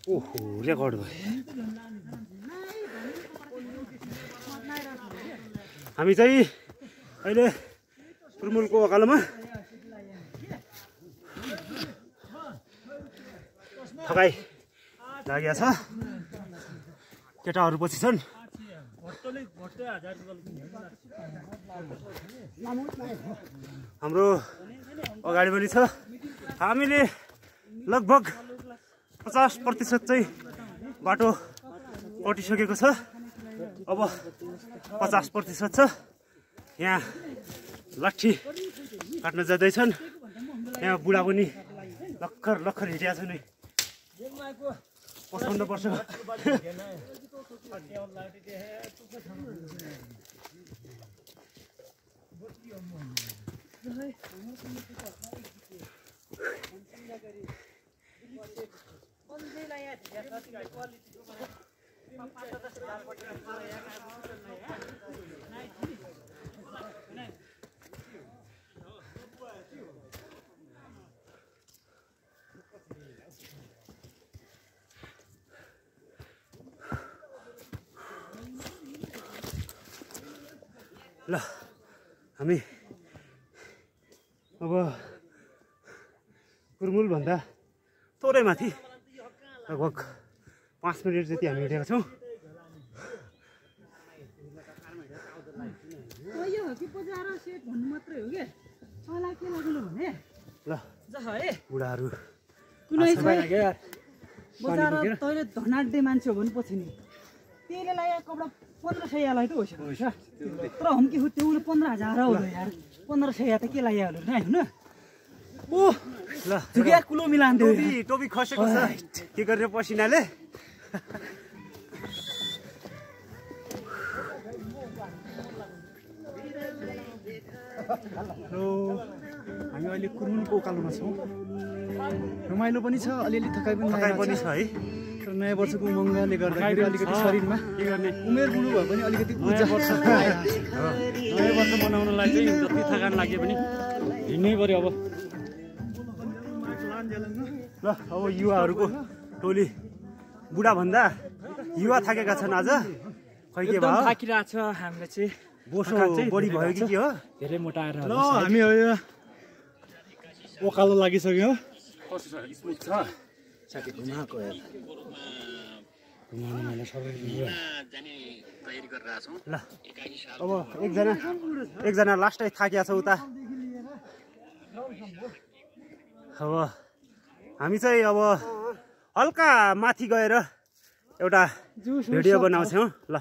ओहो रेकर्ड भयो। हामी चाहिँ अहिले कुर्मुलको ओकालोमा थकाइ लागेको छ। केटाहरू पछि छन्। हाम्रो अगाडि पनि छ। हामीले लगभग 50% चाहिँ बाटो कटिसकेको छ। अब 50% छ। यहाँ लाठी काट्न जाँदैछन्। यहाँ बुढा पनि लखर हिँडिया छ नि। पस्नु पर्छ। ल हामी अब कुर्मुल भन्दा थोरै माथि लगभग 5 मिनट जति हामी हिँडेका छौँ। ल बुढाहरू तैँले धनाड्ने मान्छे हो भने पछि नि त्यसले लगाएको कपडा 1500 त होइसक्यो तर हम के हो त्यो 15,000 हो यार 1500 त के लाग्यो होला हैन ओ ल जुगे कुलो मिलाउँदै टोपी खसेको छ के गर्ने पसिनाले। हामी अहिले कुर्मुलको उकालोमा छौँ। रमाइलो पनि छ, अलिअलि थकाइ पनि छ है। नयाँ वर्षको उमङ्गले गर्दाखेरि अलिकति शरीरमा के गर्ने उमेर बुढो भए पनि अलिकति नयाँ वर्ष मनाउनलाई चाहिँ जति थकान लागे पनि हिँड्नै पर्यो। ल अब युवाहरूको टोली बुढा भन्दा युवा थाकेका छन् आज। खै के भयो थाकिरहेको छ। हामीले चाहिँ बोसो बढी भयो कि के हो धेरै मोटाएर ल हामी ओकालो लागिसक्यो। कस्तो छ स्मुथ छ साथी घुमाएको हेर ल अब एकजना लास्टै थाकिया छ उता। अब हामी चाहिँ अब हल्का माथि गएर एउटा भिडियो बनाउँछौँ। ल